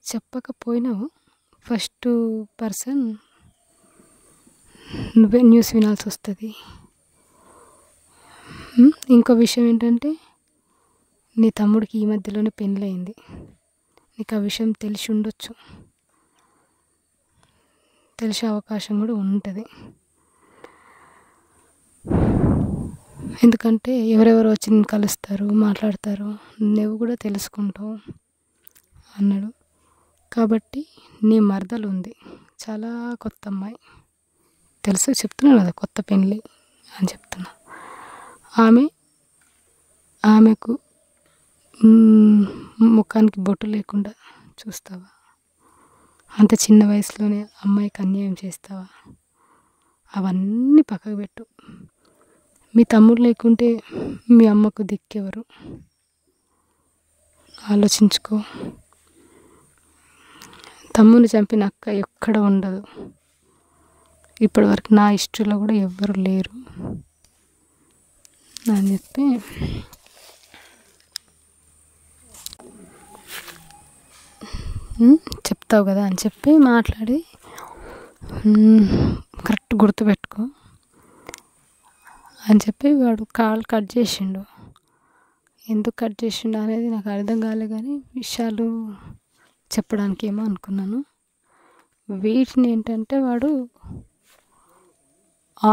A: చెప్పకపోయినావు ఫస్ట్ పర్సన్ నువ్వే న్యూస్ వినాల్సి వస్తుంది. ఇంకో విషయం ఏంటంటే, నీ తమ్ముడికి ఈ మధ్యలోనే పెళ్ళయింది. నీకు ఆ విషయం తెలిసి ఉండొచ్చు. తెలిసే అవకాశం కూడా ఉంటుంది. ఎందుకంటే ఎవరెవరు వచ్చి నేను కలుస్తారు, మాట్లాడతారు, నువ్వు కూడా తెలుసుకుంటావు అన్నాడు. కాబట్టి నీ మరదలు ఉంది, చాలా కొత్త అమ్మాయి, తెలుసు చెప్తున్నాను కదా, కొత్త పెళ్ళి అని చెప్తున్నా. ఆమెకు ముఖానికి బొట్టు లేకుండా చూస్తావా? అంత చిన్న వయసులోనే అమ్మాయికి అన్యాయం చేస్తావా? అవన్నీ పక్కకు పెట్టు. మీ తమ్ముడు లేకుంటే మీ అమ్మకు దిక్కెవరు? ఆలోచించుకో. తమ్ముని చంపిన అక్క ఎక్కడ ఉండదు. ఇప్పటివరకు నా హిస్టరీలో కూడా ఎవ్వరు లేరు అని చెప్పి చెప్తావు కదా అని చెప్పి మాట్లాడి, కరెక్ట్ గుర్తుపెట్టుకో అని చెప్పి వాడు కాల్ కట్ చేసిండు. ఎందుకు కట్ చేసిండు అనేది నాకు అర్థం కాలే, కానీ విషయాలు చెప్పడానికి ఏమో అనుకున్నాను. వీటిని ఏంటంటే వాడు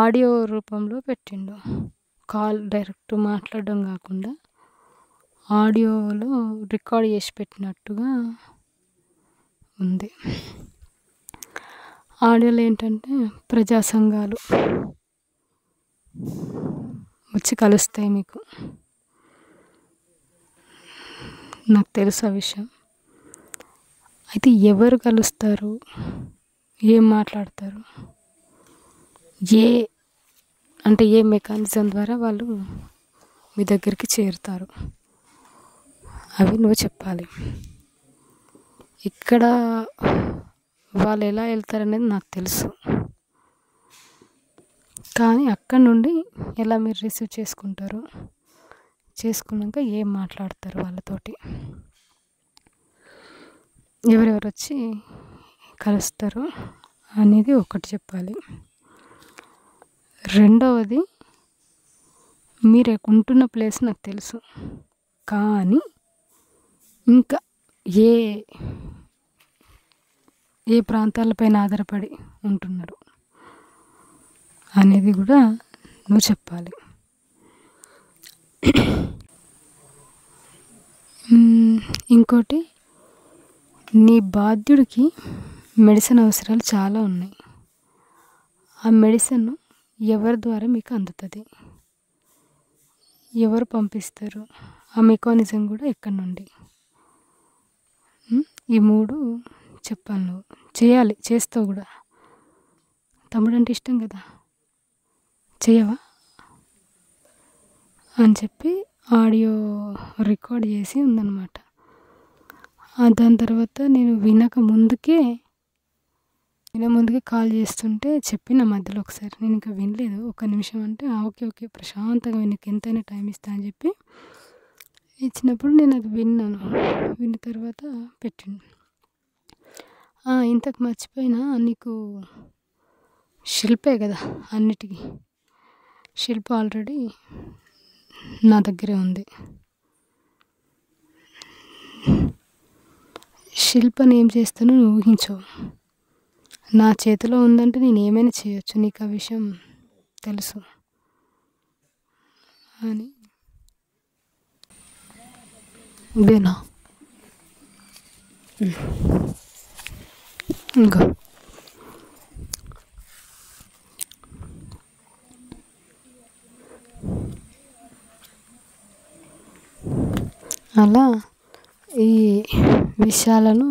A: ఆడియో రూపంలో పెట్టిండు. కాల్ డైరెక్ట్ మాట్లాడడం కాకుండా ఆడియోలో రికార్డ్ చేసి పెట్టినట్టుగా ఉంది. ఆడియోలో ఏంటంటే ప్రజా సంఘాలు వచ్చి కలుస్తాయి మీకు. నాకు తెలుసు ఆ విషయం. అయితే ఎవరు కలుస్తారు, ఏం మాట్లాడతారు, ఏ మెకానిజం ద్వారా వాళ్ళు మీ దగ్గరికి చేరుతారు, అవి నువ్వు చెప్పాలి. ఇక్కడ వాళ్ళు ఎలా వెళ్తారనేది నాకు తెలుసు, కానీ అక్కడ నుండి ఎలా మీరు రిసీవ్ చేసుకుంటారు, చేసుకున్నాక ఏం మాట్లాడతారు వాళ్ళతోటి, ఎవరెవరు వచ్చి కలుస్తారు అనేది ఒకటి చెప్పాలి. రెండవది, మీరు ఉంటున్న ప్లేస్ నాకు తెలుసు, కానీ ఇంకా ఏ ప్రాంతాలపైన ఆధారపడి ఉంటున్నారు అనేది కూడా నువ్వు చెప్పాలి. ఇంకోటి, నీ బాధ్యుడికి మెడిసిన్ అవసరాలు చాలా ఉన్నాయి. ఆ మెడిసిన్ ఎవరి ద్వారా మీకు అందుతుంది, ఎవరు పంపిస్తారు, ఆ మెకానిజం కూడా ఎక్కడి నుండి. ఈ 3 చెప్పాలి, నువ్వు చేయాలి, చేస్తావు కూడా. తమ్ముడు అంటే ఇష్టం కదా, చేయవా అని చెప్పి ఆడియో రికార్డ్ చేసి ఉందన్నమాట. దాని తర్వాత నేను ముందుకే కాల్ చేస్తుంటే చెప్పిన మధ్యలో ఒకసారి, నేను ఇంకా వినలేదు, 1 నిమిషం అంటే ఓకే ప్రశాంతంగా నీకు ఎంతైనా టైం ఇస్తా అని చెప్పి ఇచ్చినప్పుడు నేను అది విన్నాను. విన్న తర్వాత పెట్టిండు. ఇంతకు మర్చిపోయినా, నీకు శిల్పే కదా అన్నిటికీ, శిల్ప ఆల్రెడీ నా దగ్గరే ఉంది. శిల్పని ఏం చేస్తానో నువ్వు ఊహించవు. నా చేతిలో ఉందంటే నేను ఏమైనా చేయొచ్చు, నీకు ఆ విషయం తెలుసు అని. ఇదేనా ఇంకా అలా ఈ విషయాలను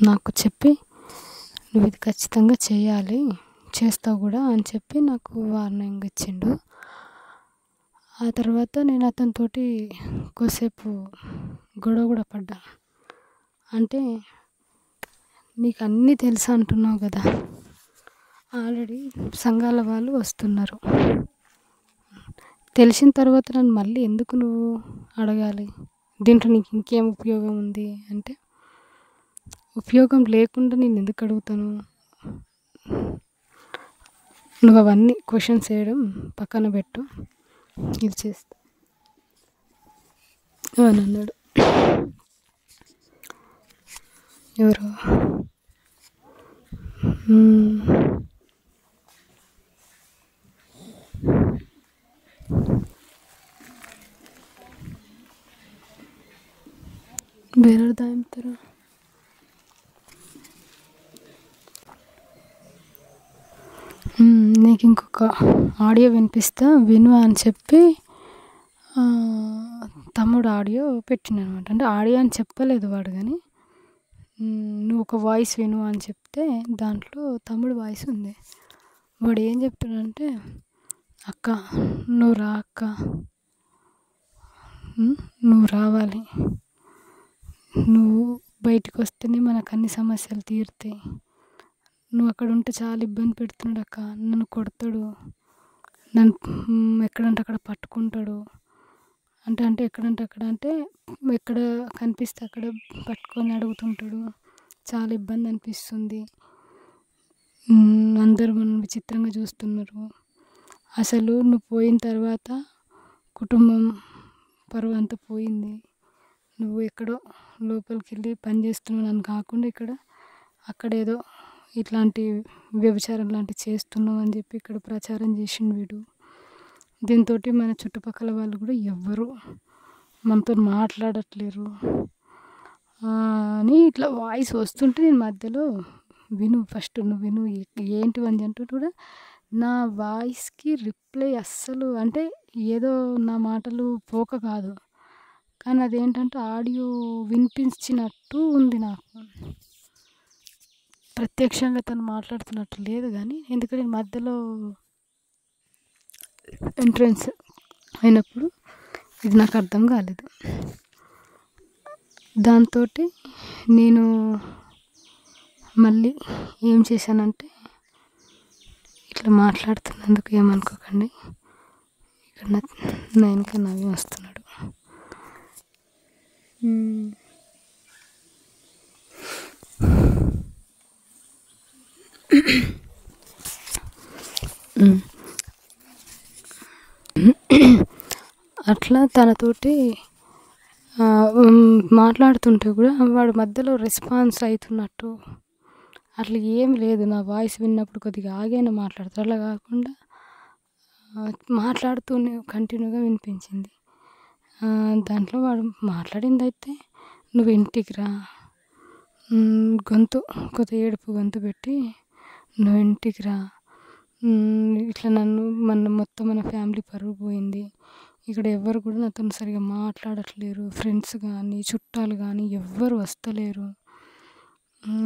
A: నాకు చెప్పి, నువ్వు ఇది ఖచ్చితంగా చేయాలి, చేస్తావు కూడా అని చెప్పి నాకు వార్నింగ్ ఇచ్చిండు. ఆ తర్వాత నేను అతనితోటి కొద్దిసేపు గొడవ కూడా పడ్డా. అంటే నీకు అన్నీ తెలుసు అంటున్నావు కదా, ఆల్రెడీ సంఘాల వాళ్ళు వస్తున్నారు, తెలిసిన తర్వాత నన్ను మళ్ళీ ఎందుకు నువ్వు అడగాలి, దీంట్లో నీకు ఇంకేం ఉపయోగం ఉంది అంటే, ఉపయోగం లేకుండా నేను ఎందుకు అడుగుతాను, నువ్వు అవన్నీ క్వశ్చన్స్ వేయడం పక్కన పెట్టు, ఇది చేస్తా అని అన్నాడు. ఎవరు ಬೇರೆ దాంతారు. నీకు ఇంకొక ఆడియో వినిపిస్తా విను అని చెప్పి తమ్ముడు ఆడియో పెట్టిండనమాట. అంటే ఆడియో అని చెప్పలేదు వాడు, కానీ నువ్వు ఒక వాయిస్ విను అని చెప్తే దాంట్లో తమ్ముడు వాయిస్ ఉంది. వాడు ఏం చెప్తున్నాడంటే, అక్క నువ్వు రా అక్క, నువ్వు రావాలి, నువ్వు బయటకు వస్తేనే మనకు అన్ని సమస్యలు తీరుతాయి, నువ్వు అక్కడ ఉంటే చాలా ఇబ్బంది పెడుతున్నాడు అక్క, నన్ను కొడతాడు, నన్ను ఎక్కడంటే అక్కడ పట్టుకుంటాడు, అంటే ఎక్కడంటే అక్కడ అంటే ఎక్కడ కనిపిస్తే అక్కడ పట్టుకొని అడుగుతుంటాడు, చాలా ఇబ్బంది అనిపిస్తుంది, అందరూ మనం విచిత్రంగా చూస్తున్నారు, అసలు నువ్వు పోయిన తర్వాత కుటుంబం పరువు అంతా పోయింది, నువ్వు ఎక్కడో లోపలికి వెళ్ళి పని చేస్తున్నావు అని కాకుండా అక్కడేదో ఇట్లాంటి వ్యభిచారం లాంటివి చేస్తున్నావు అని చెప్పి ఇక్కడ ప్రచారం చేసిండు వీడు. దీంతో మన చుట్టుపక్కల వాళ్ళు కూడా ఎవ్వరు మనతో మాట్లాడట్లేరు అని ఇట్లా వాయిస్ వస్తుంటే నేను మధ్యలో విను, ఫస్ట్ నువ్వు విను ఏంటి అని అంటూ కూడా నా వాయిస్కి రిప్లై అస్సలు, అంటే ఏదో నా మాటలు పోక కాదు, కానీ అదేంటంటే ఆడియో వినిపించినట్టు ఉంది నాకు, ప్రత్యక్షంగా తను మాట్లాడుతున్నట్టు లేదు. కానీ ఎందుకంటే మధ్యలో ఎంట్రన్స్ అయినప్పుడు ఇది నాకు అర్థం కాలేదు. దాంతో నేను మళ్ళీ ఏం చేశానంటే, ఇట్లా మాట్లాడుతున్నందుకు ఏమనుకోకండి, ఇక్కడ నా వెనక నవ్వి వస్తున్నాడు. అట్లా తనతోటి మాట్లాడుతుంటే కూడా వాడు మధ్యలో రెస్పాన్స్ అవుతున్నట్టు అట్లా ఏం లేదు. నా వాయిస్ విన్నప్పుడు కొద్దిగా ఆగైనా మాట్లాడతారు, అలా కాకుండా మాట్లాడుతూనే కంటిన్యూగా వినిపించింది. దాంట్లో వాడు మాట్లాడింది అయితే, నువ్వు ఇంటికి రా, కొద్దిగా ఏడుపు గొంతు పెట్టి, నువ్వు ఇంటికి రా, ఇట్లా మొత్తం మన ఫ్యామిలీ పరువు పోయింది. ఇక్కడ ఎవ్వరు కూడా నాతోని సరిగ్గా మాట్లాడట్లేరు. ఫ్రెండ్స్ గానీ, చుట్టాలు గానీ ఎవ్వరు వస్తలేరు.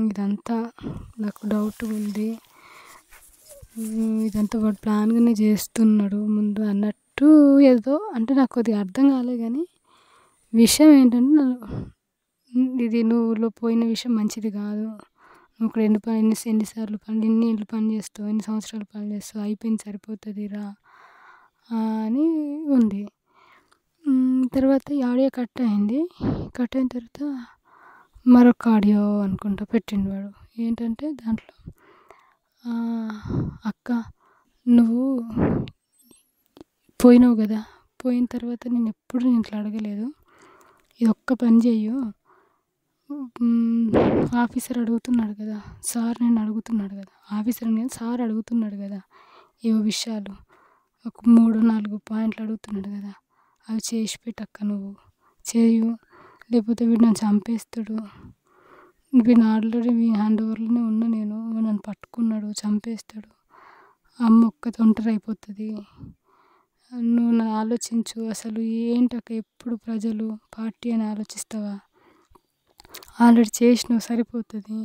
A: ఇదంతా నాకు డౌట్‌గుంది. ఇదంతా వాడు ప్లాన్‌గానే చేస్తున్నాడు ముందు అన్నట్టు ఏదో అంటే నాకు కొద్దిగా అర్థం కాలే గానీ, విషయం ఏంటంటే ఇది నువ్వు పోయిన విషయం మంచిది కాదు. నువ్వు ఇక్కడ ఎన్నిసార్లు ఎన్ని ఏళ్ళు పని చేస్తావు, ఎన్ని సంవత్సరాలు పని చేస్తావు, అయిపోయింది సరిపోతుందిరా అని ఉంది. తర్వాత ఈ ఆడియో కట్ అయింది. కట్ అయిన తర్వాత మరొక ఆడియో అనుకుంటా పెట్టిండు వాడు. ఏంటంటే దాంట్లో అక్క నువ్వు పోయినావు కదా, పోయిన తర్వాత నేను ఎప్పుడు ఇట్లా అడగలేదు. ఇది ఒక్క పని చెయ్యు, ఆఫీసర్ అడుగుతున్నాడు కదా, సార్ నేను అడుగుతున్నాడు కదా, ఆఫీసర్ నేను సార్ అడుగుతున్నాడు కదా, ఏవో విషయాలు ఒక 3-4 పాయింట్లు అడుగుతున్నాడు కదా, అవి చేసి పెట్టక్క నువ్వు చేయు, లేకపోతే వీడు నన్ను చంపేస్తాడు. వీడు ఆల్రెడీ హ్యాండ్ ఓవర్లోనే ఉన్నా నేను, నన్ను పట్టుకున్నాడు చంపేస్తాడు, అమ్మ ఒక్కతి ఒంటరి అయిపోతుంది. నువ్వు నన్ను ఆలోచించు, అసలు ఏంటక్క ఎప్పుడు ప్రజలు పార్టీ అని ఆలోచిస్తావా, ఆల్రెడీ చేసినావు సరిపోతుంది,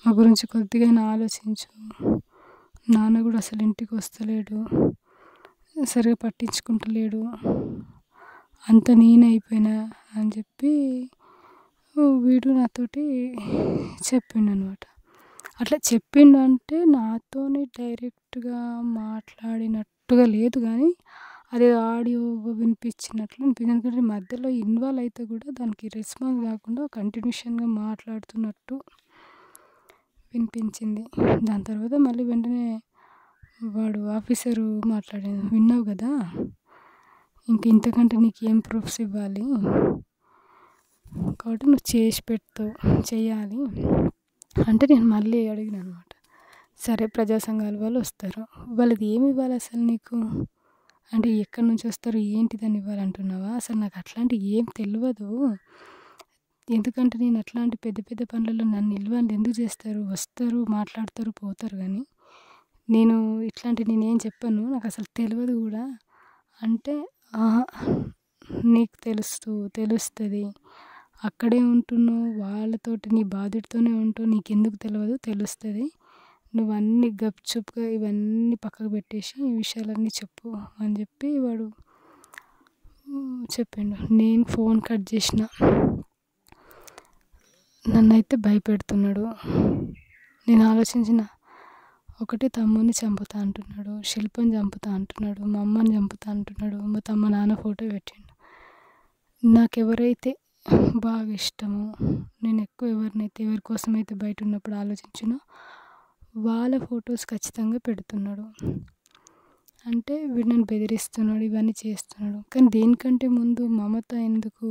A: మా గురించి కొద్దిగైనా ఆలోచించు. నాన్న కూడా అసలు ఇంటికి వస్తలేడు, సరిగా పట్టించుకుంటలేడు, అంత నేనే అయిపోయినా అని చెప్పి వీడు నాతోటి చెప్పిండు అనమాట. అట్లా చెప్పిండు అంటే నాతోని డైరెక్ట్గా మాట్లాడినట్టుగా లేదు కానీ అదే ఆడియో వినిపించినట్లు అనిపించింది. ఎందుకంటే మధ్యలో ఇన్వాల్వ్ అయితే కూడా దానికి రెస్పాన్స్ కాకుండా కంటిన్యూషన్గా మాట్లాడుతున్నట్టు వినిపించింది. దాని తర్వాత మళ్ళీ వెంటనే వాడు ఆఫీసరు మాట్లాడాను, విన్నావు కదా, ఇంతకంటే నీకు ఏం ప్రూఫ్స్ ఇవ్వాలి, కాబట్టి నువ్వు చేసి పెడతావు, చెయ్యాలి అంటే నేను మళ్ళీ అడిగిన అనమాట. సరే ప్రజా సంఘాల వాళ్ళు వస్తారు, వాళ్ళది ఏమి ఇవ్వాలి అసలు నీకు, అంటే ఎక్కడి నుంచి వస్తారు ఏంటిదని ఇవ్వాలంటున్నావా, అసలు నాకు అట్లాంటివి ఏం తెలియదు. ఎందుకంటే నేను అట్లాంటి పెద్ద పెద్ద పనులలో నన్ను నిల్వలు ఎందుకు చేస్తారు, వస్తారు మాట్లాడతారు పోతారు, కానీ నేనేం చెప్పను, నాకు అసలు తెలియదు కూడా అంటే, నీకు తెలుస్తుంది, అక్కడే ఉంటున్నావు, వాళ్ళతోటి నీ బాధ్యతతోనే ఉంటావు, నీకెందుకు తెలియదు, తెలుస్తుంది, నువ్వు అన్నీ గప్చుప్గా ఇవన్నీ పక్కకు పెట్టేసి ఈ విషయాలన్నీ చెప్పు అని చెప్పి వాడు చెప్పిండు. నేను ఫోన్ కట్ చేసిన. నన్నైతే భయపెడుతున్నాడు. నేను ఆలోచించిన, ఒకటి తమ్ముని చంపుతా అంటున్నాడు, శిల్పని చంపుతా అంటున్నాడు, మా అమ్మని చంపుతా అంటున్నాడు, మా నాన్న ఫోటో పెట్టిండు. నాకెవరైతే బాగా ఇష్టమో, నేను ఎక్కువ ఎవరి కోసమైతే బయట ఉన్నప్పుడు ఆలోచించినో వాళ్ళ ఫొటోస్ ఖచ్చితంగా పెడుతున్నాడు. అంటే వీడు నన్ను బెదిరిస్తున్నాడు, ఇవన్నీ చేస్తున్నాడు. కానీ దీనికంటే ముందు మమత ఎందుకు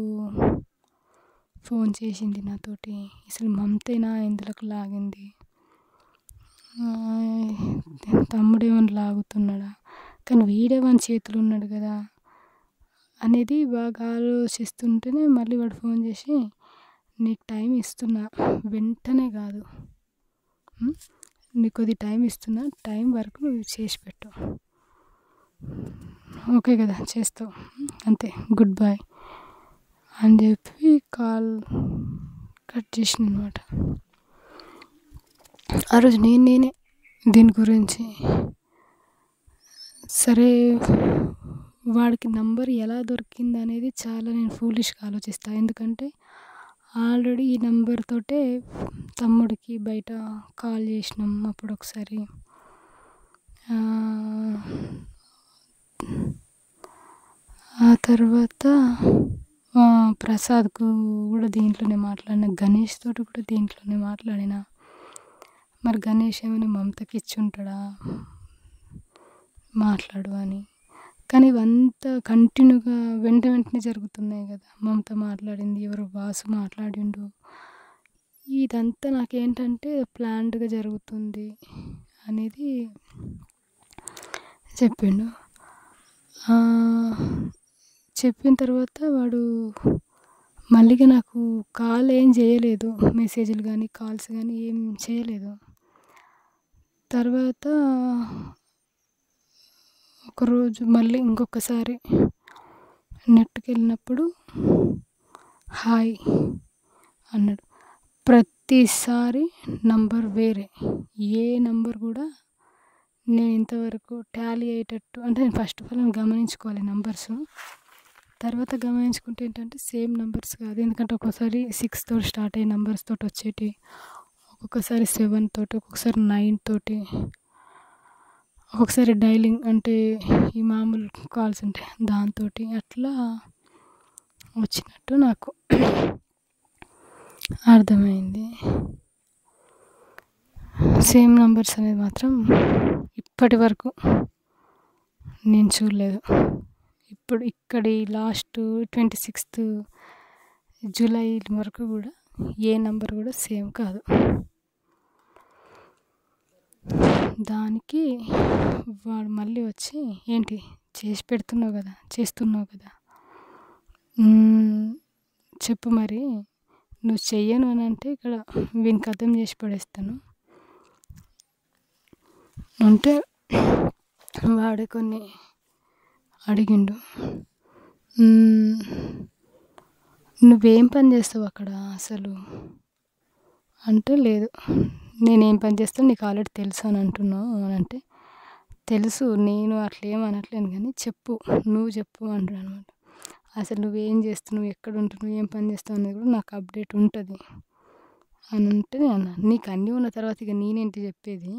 A: ఫోన్ చేసింది నాతోటి, అసలు మమతేనా ఎందులోకి లాగింది, తమ్ముడేమని లాగుతున్నాడా, కానీ వీడేమని చేతులు ఉన్నాడు కదా అనేది బాగా ఆలోచిస్తుంటేనే మళ్ళీ వాడు ఫోన్ చేసి, నీకు టైం ఇస్తున్నా, వెంటనే కాదు, నీకు కొద్ది టైం ఇస్తున్నా, టైం వరకు నువ్వు చేసి పెట్టు, ఓకే కదా చేస్తావు, అంతే గుడ్ బై అని చెప్పి కాల్ కట్ చేసిన అనమాట. ఆ రోజు నేనే దీని గురించి సరే వాడికి నంబర్ ఎలా దొరికింది అనేది చాలా నేను ఫూలిష్గా ఆలోచిస్తాను. ఎందుకంటే ఆల్రెడీ ఈ నెంబర్ తోటే తమ్ముడికి బయట కాల్ చేసినాం అప్పుడు ఒకసారి. ఆ తర్వాత ప్రసాద్కు కూడా దీంట్లోనే మాట్లాడిన, గణేష్ తోటి కూడా దీంట్లోనే మాట్లాడిన. మరి గణేష్ ఏమైనా మమతకి ఇచ్చి ఉంటాడా మాట్లాడు అని. కానీ ఇవంతా కంటిన్యూగా వెంటనే జరుగుతున్నాయి కదా. మమత మాట్లాడింది, ఎవరో వాసు మాట్లాడిండు, ఇదంతా నాకేంటంటే ప్లాన్డ్గా జరుగుతుంది అనేది చెప్పిండు. చెప్పిన తర్వాత వాడు మళ్ళీగా నాకు కాల్ ఏం చేయలేదు, మెసేజ్లు కానీ కాల్స్ కానీ ఏం చేయలేదు. తర్వాత ఒకరోజు మళ్ళీ ఇంకొకసారి నెట్కి వెళ్ళినప్పుడు హాయ్ అన్నాడు. ప్రతిసారి నంబర్ వేరే, ఏ నంబర్ కూడా నేను ఇంతవరకు టాలీ అయ్యేటట్టు, అంటే నేను ఫస్ట్ ఆఫ్ ఆల్ నేను గమనించుకోవాలి నంబర్స్. తర్వాత గమనించుకుంటే ఏంటంటే సేమ్ నంబర్స్ కాదు. ఎందుకంటే ఒక్కోసారి 6 తోటి స్టార్ట్ అయ్యే నంబర్స్ తోటి వచ్చేటి, ఒక్కొక్కసారి 7 తోటి, ఒక్కొక్కసారి 9 తోటి, ఒక్కొక్కసారి డైలింగ్ అంటే ఈ మామూలు కాల్స్ ఉంటాయి దాంతో అట్లా వచ్చినట్టు నాకు అర్థమైంది. సేమ్ నంబర్స్ అనేది మాత్రం ఇప్పటి వరకు నేను చూడలేదు. ఇప్పుడు ఇక్కడి లాస్ట్ 26th జూలై వరకు కూడా ఏ నంబర్ కూడా సేమ్ కాదు. దానికి వాడు మళ్ళీ వచ్చి ఏంటి చేస్తున్నావు కదా చెప్పు మరి, నువ్వు చెయ్యను అని అంటే ఇక్కడ వీనికి అర్థం చేసి పడేస్తాను అంటే వాడే కొన్ని అడిగిండు. నువ్వేం పని చేస్తావు అక్కడ అసలు అంటే, లేదు నేనేం పని చేస్తాను నీకు ఆల్రెడీ తెలుసు అని అంటున్నావు అని అంటే, తెలుసు నేను అట్లా ఏం అనట్లేను కానీ నువ్వు చెప్పు అంటాడు అనమాట. అసలు నువ్వేం చేస్తున్నావు, ఎక్కడ ఉంటున్నావు, ఏం పని చేస్తావు అనేది కూడా నాకు అప్డేట్ ఉంటుంది అని అంటే, నేను అన్నా నీకు అన్నీ ఉన్న తర్వాత ఇక నేనేంటి చెప్పేది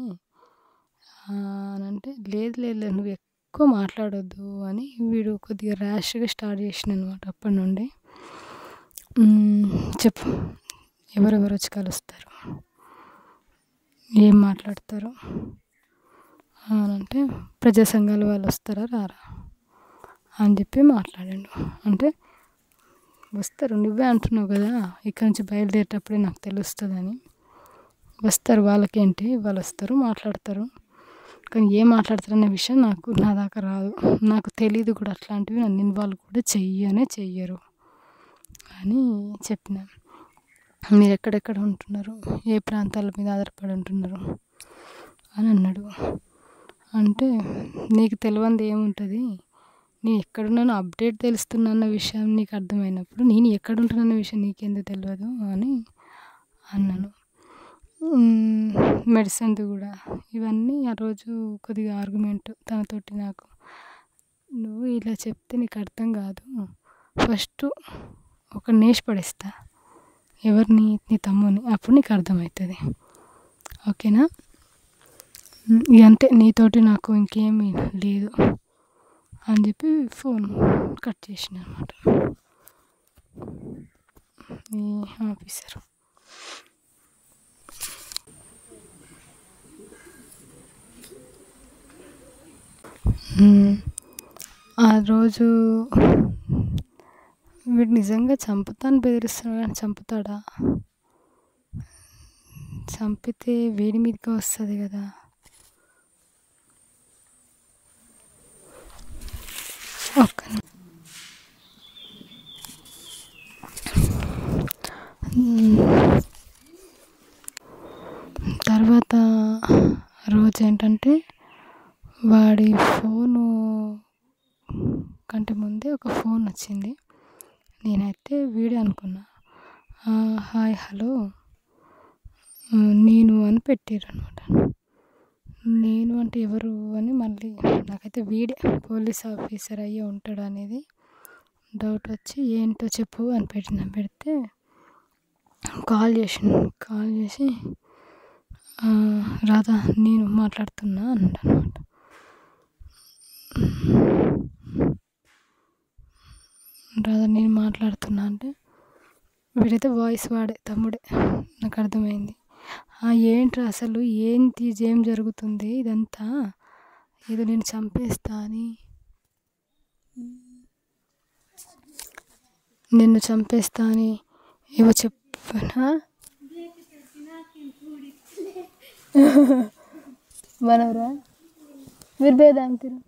A: అని అంటే, లేదు నువ్వు ఎక్కువ మాట్లాడొద్దు అని వీడు కొద్దిగా ర్యాష్గా స్టార్ట్ చేసిన అనమాట. అప్పటి నుండి చెప్పు ఎవరెవరు వచ్చి కలుస్తారు, ఏం మాట్లాడతారు అని అంటే, ప్రజా సంఘాల వాళ్ళు వస్తారా రారా అని చెప్పి మాట్లాడాడు. అంటే వస్తారు, నువ్వే అంటున్నావు కదా ఇక్కడ నుంచి బయలుదేరేటప్పుడే నాకు తెలుస్తుందని. వస్తారు, వాళ్ళకేంటి వాళ్ళు వస్తారు మాట్లాడతారు, కానీ ఏం మాట్లాడతారు అనే విషయం నా దాకా రాదు, నాకు తెలీదు కూడా, అట్లాంటివి నన్ను ఇన్వాల్వ్ కూడా చెయ్యరు అని చెప్పిన. మీరు ఎక్కడెక్కడ ఉంటున్నారు, ఏ ప్రాంతాల మీద ఆధారపడి ఉంటున్నారు అని అన్నాడు. అంటే నీకు తెలియంది ఏముంటుంది, నేను ఎక్కడున్నానో అప్డేట్ తెలుస్తున్నా అన్న విషయం నీకు అర్థమైనప్పుడు నేను ఎక్కడుంటున్నా విషయం నీకెందుకు తెలియదు అని అన్నాను. మెడిసిన్ది కూడా ఇవన్నీ ఆ రోజు కొద్దిగా ఆర్గ్యుమెంట్ తనతోటి నాకు. నువ్వు ఇలా చెప్తే నీకు అర్థం కాదు, ఫస్ట్ ఒక నేష్ పడేస్తా, ఎవరిని, నీ తమ్ముని, అప్పుడు నీకు అర్థమవుతుంది ఓకేనా. అంతే, నీతోటి నాకు ఇంకేమీ లేదు అని చెప్పి ఫోన్ కట్ చేసిన అనమాట ఈ ఆఫీసరు. ఆ రోజు వీడు నిజంగా చంపుతాను బెదిరిస్తున్నాడు కానీ చంపుతాడా, చంపితే వేడి మీదకి వస్తుంది కదా. తర్వాత రోజు ఏంటంటే వాడి ఫోను కంటే ముందే ఒక ఫోన్ వచ్చింది. నేనైతే వీడియో అనుకున్నా. హాయ్ హలో నేను అని పెట్టారు అనమాట. నేను అంటే ఎవరు అని మళ్ళీ నాకైతే వీడే పోలీస్ ఆఫీసర్ అయ్యే ఉంటాడు అనేది డౌట్ వచ్చి ఏంటో చెప్పు అని పెడితే కాల్ చేసి రాధా నేను మాట్లాడుతున్నా అన్నాడు అనమాట. రాధా నేను మాట్లాడుతున్నా అంటే వీడైతే వాయిస్ వాడే తమ్ముడే, నాకు అర్థమైంది. ఏంట్రా అసలు ఏంటి, ఏం జరుగుతుంది ఇదంతా, ఏదో నేను నిన్ను చంపేస్తా అని ఏవో చెప్పానా మనవరా మీరు బేదాంతిరు.